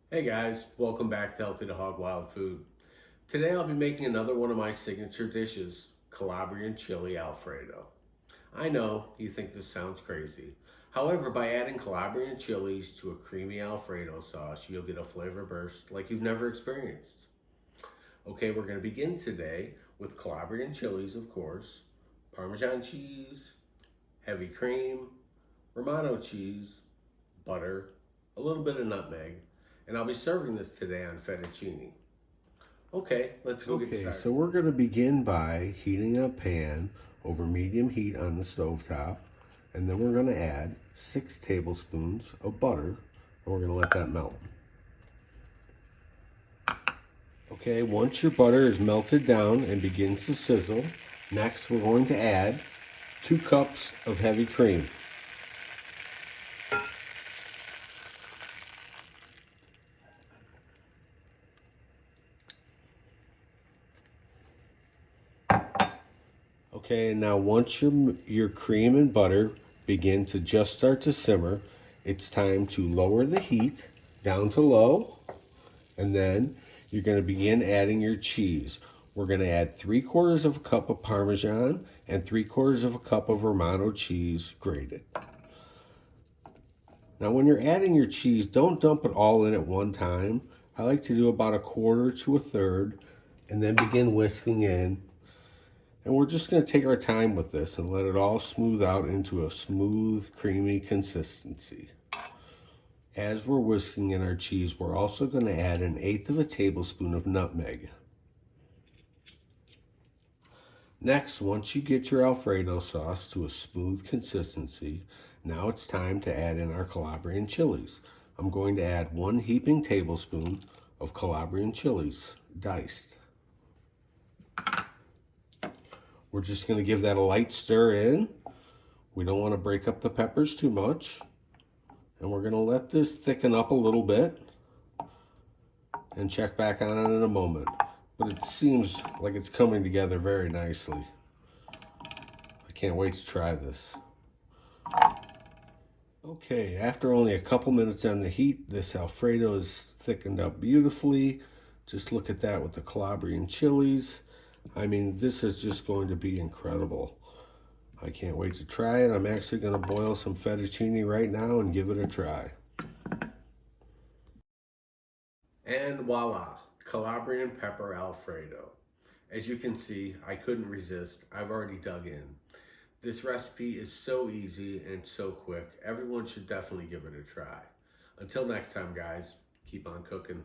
Hey guys, welcome back to Healthy to Hog Wild Food. Today I'll be making another one of my signature dishes, Calabrian Chili Alfredo. I know you think this sounds crazy. However, by adding Calabrian chilies to a creamy Alfredo sauce, you'll get a flavor burst like you've never experienced. Okay, we're going to begin today with Calabrian chilies, of course, Parmesan cheese, heavy cream, Romano cheese, butter, a little bit of nutmeg, and I'll be serving this today on fettuccine. Okay, let's go get Okay, started. so we're going to begin by heating a pan over medium heat on the stovetop, and then we're going to add 6 tablespoons of butter, and we're going to let that melt. Okay, once your butter is melted down and begins to sizzle, next we're going to add 2 cups of heavy cream. Okay, and now once your cream and butter begin to just start to simmer, it's time to lower the heat down to low, and then you're going to begin adding your cheese. We're going to add 3/4 of a cup of Parmesan and 3/4 of a cup of Romano cheese grated. Now, when you're adding your cheese, don't dump it all in at one time. I like to do about 1/4 to 1/3 and then begin whisking in. And we're just going to take our time with this and let it all smooth out into a smooth, creamy consistency. As we're whisking in our cheese, we're also going to add 1/8 of a tablespoon of nutmeg. Next, once you get your Alfredo sauce to a smooth consistency, now it's time to add in our Calabrian chilies. I'm going to add 1 heaping tablespoon of Calabrian chilies, diced. We're just going to give that a light stir in. We don't want to break up the peppers too much. And we're going to let this thicken up a little bit and check back on it in a moment. But it seems like it's coming together very nicely. I can't wait to try this. Okay, after only a couple minutes on the heat, this Alfredo is thickened up beautifully. Just look at that with the Calabrian chilies. I mean, this is just going to be incredible. I can't wait to try it. I'm actually going to boil some fettuccine right now and give it a try. And voila, Calabrian pepper Alfredo. As you can see, I couldn't resist. I've already dug in. This recipe is so easy and so quick. Everyone should definitely give it a try. Until next time, guys, keep on cooking.